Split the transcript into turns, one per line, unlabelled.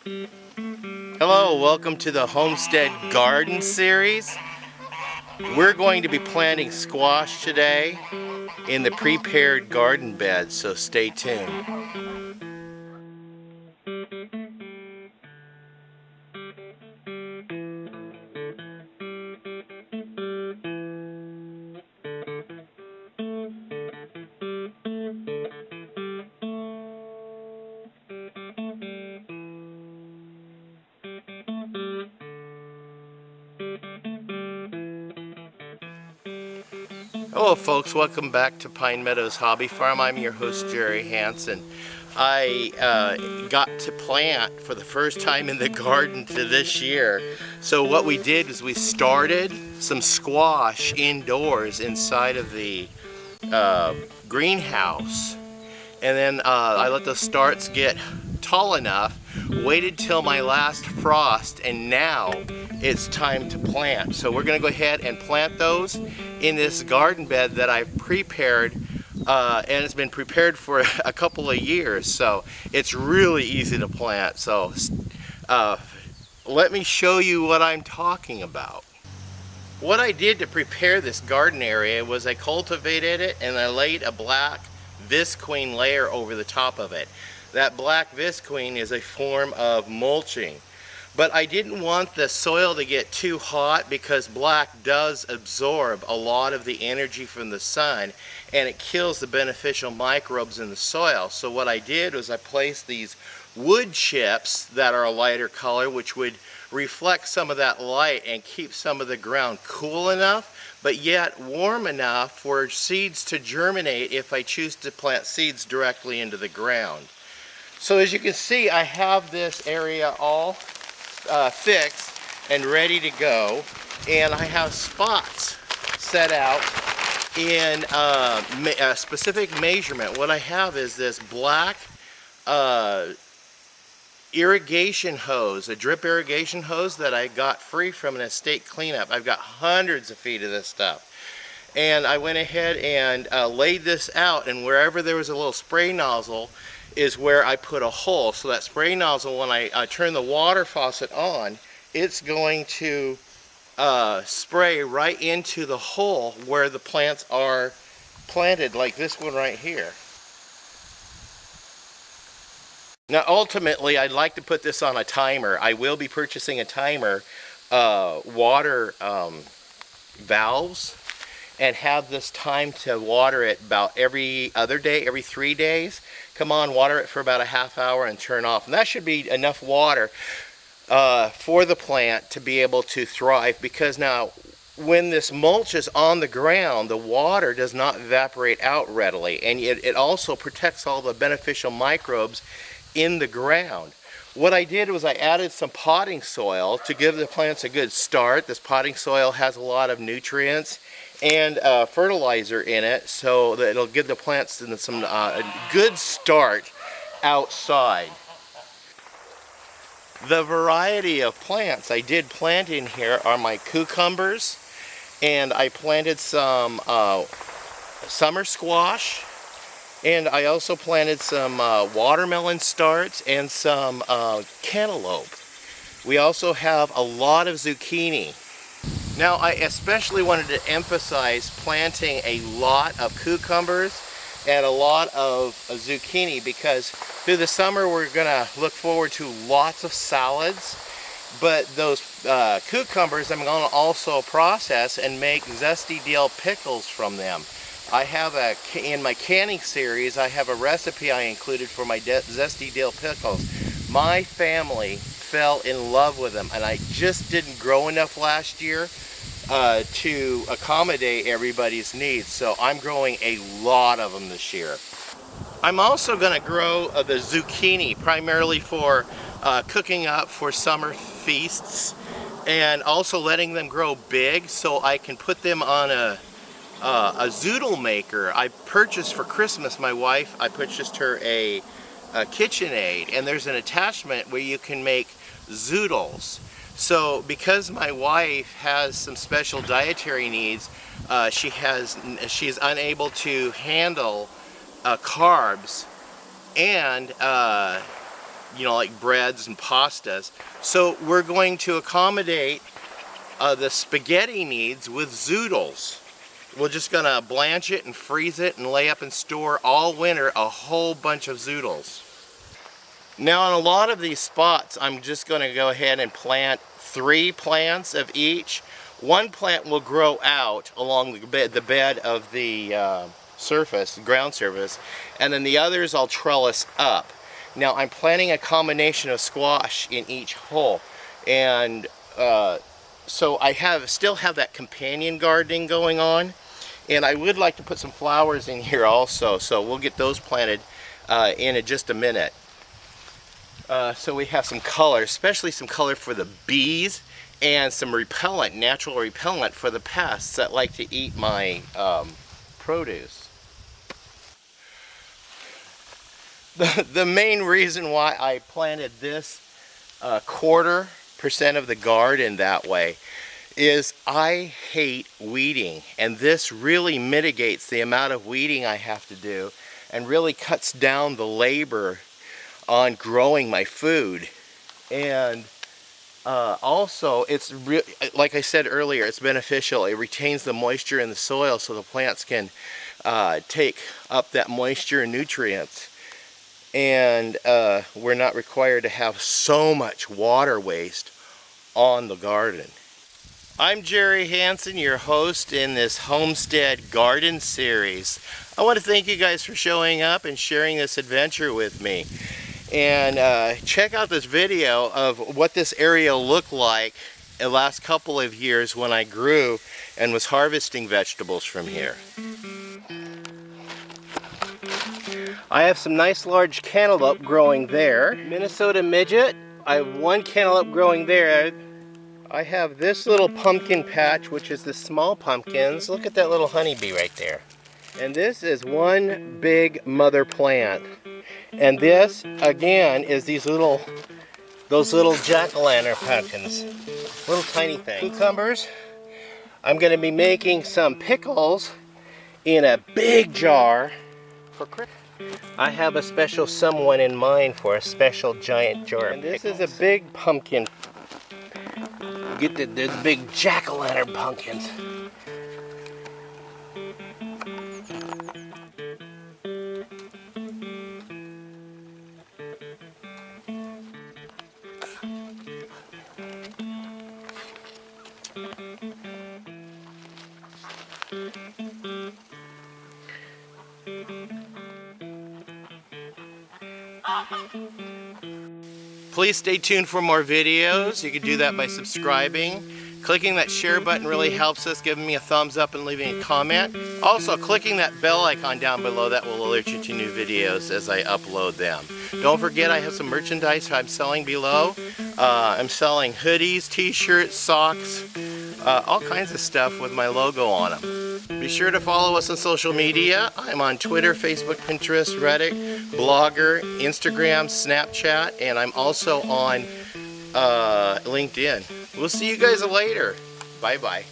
Hello, welcome to the Homestead Garden Series. We're going to be planting squash today in the prepared garden bed, so stay tuned. Hello folks, welcome back to Pine Meadows Hobby Farm. I'm your host, Jerry Hanson. I got to plant for the first time in the garden to this year. So what we did is we started some squash indoors inside of the greenhouse. And then I let the starts get tall enough, waited till my last frost, and now it's time to plant. So we're going to go ahead and plant those in this garden bed that I've prepared, and it's been prepared for a couple of years, so it's really easy to plant. So let me show you what I'm talking about. What I did to prepare this garden area was I cultivated it and I laid a black visqueen layer over the top of it. That black visqueen is a form of mulching. But I didn't want the soil to get too hot because black does absorb a lot of the energy from the sun and it kills the beneficial microbes in the soil. So what I did was I placed these wood chips that are a lighter color, which would reflect some of that light and keep some of the ground cool enough but yet warm enough for seeds to germinate if I choose to plant seeds directly into the ground. So as you can see, I have this area all fixed and ready to go, and I have spots set out in a specific measurement. What I have is this black irrigation hose, a drip irrigation hose that I got free from an estate cleanup. I've got hundreds of feet of this stuff. And I went ahead and laid this out, and wherever there was a little spray nozzle is where I put a hole. So that spray nozzle, when I turn the water faucet on, it's going to spray right into the hole where the plants are planted, like this one right here. Now ultimately I'd like to put this on a timer. I will be purchasing a timer, water valves, and have this time to water it about every other day, every 3 days. Come on, water it for about a half hour and turn off. And that should be enough water for the plant to be able to thrive, because now when this mulch is on the ground, the water does not evaporate out readily, and it also protects all the beneficial microbes in the ground. What I did was I added some potting soil to give the plants a good start. This potting soil has a lot of nutrients and fertilizer in it, so that it'll give the plants some a good start outside. The variety of plants I did plant in here are my cucumbers, and I planted some summer squash, and I also planted some watermelon starts and some cantaloupe. We also have a lot of zucchini. Now I especially wanted to emphasize planting a lot of cucumbers and a lot of zucchini, because through the summer we're going to look forward to lots of salads, but those cucumbers I'm going to also process and make zesty dill pickles from them. I have in my canning series, I have a recipe I included for my zesty dill pickles. My family fell in love with them, and I just didn't grow enough last year to accommodate everybody's needs, so I'm growing a lot of them this year. I'm also going to grow the zucchini primarily for cooking up for summer feasts, and also letting them grow big so I can put them on a zoodle maker. I purchased for Christmas, my wife, I purchased her a KitchenAid, and there's an attachment where you can make zoodles. So because my wife has some special dietary needs, she's unable to handle carbs, and you know, like breads and pastas. So we're going to accommodate the spaghetti needs with zoodles. We're just gonna blanch it and freeze it and lay up and store all winter a whole bunch of zoodles. Now on a lot of these spots, I'm just gonna go ahead and plant 3 plants of each. One plant will grow out along the bed of the surface, the ground surface, and then the others I'll trellis up. Now I'm planting a combination of squash in each hole, and so I still have that companion gardening going on, and I would like to put some flowers in here also, so we'll get those planted in just a minute. So we have some color, especially some color for the bees, and some repellent, natural repellent for the pests that like to eat my produce. The main reason why I planted this 1/4% of the garden that way is I hate weeding, and this really mitigates the amount of weeding I have to do and really cuts down the labor on growing my food. And also it's like I said earlier, it's beneficial. It retains the moisture in the soil so the plants can take up that moisture and nutrients, and we're not required to have so much water waste on the garden. I'm Jerry Hanson, your host in this Homestead Garden Series. I want to thank you guys for showing up and sharing this adventure with me. And check out this video of what this area looked like the last couple of years when I grew and was harvesting vegetables from here. I have some nice large cantaloupe growing there. Minnesota midget, I have 1 cantaloupe growing there. I have this little pumpkin patch, which is the small pumpkins. Look at that little honeybee right there. And this is one big mother plant. And this, again, is those little jack-o'-lantern pumpkins. Little tiny things. Cucumbers. I'm going to be making some pickles in a big jar for Christmas. I have a special someone in mind for a special giant jar of pickles. And this is a big pumpkin. Get the big jack-o'-lantern pumpkins. Please stay tuned for more videos. You can do that by subscribing. Clicking that share button really helps us, giving me a thumbs up and leaving a comment. Also, clicking that bell icon down below, that will alert you to new videos as I upload them. Don't forget, I have some merchandise I'm selling below. I'm selling hoodies, t-shirts, socks, all kinds of stuff with my logo on them. Be sure to follow us on social media. I'm on Twitter, Facebook, Pinterest, Reddit, Blogger, Instagram, Snapchat, and I'm also on LinkedIn. We'll see you guys later. Bye-bye.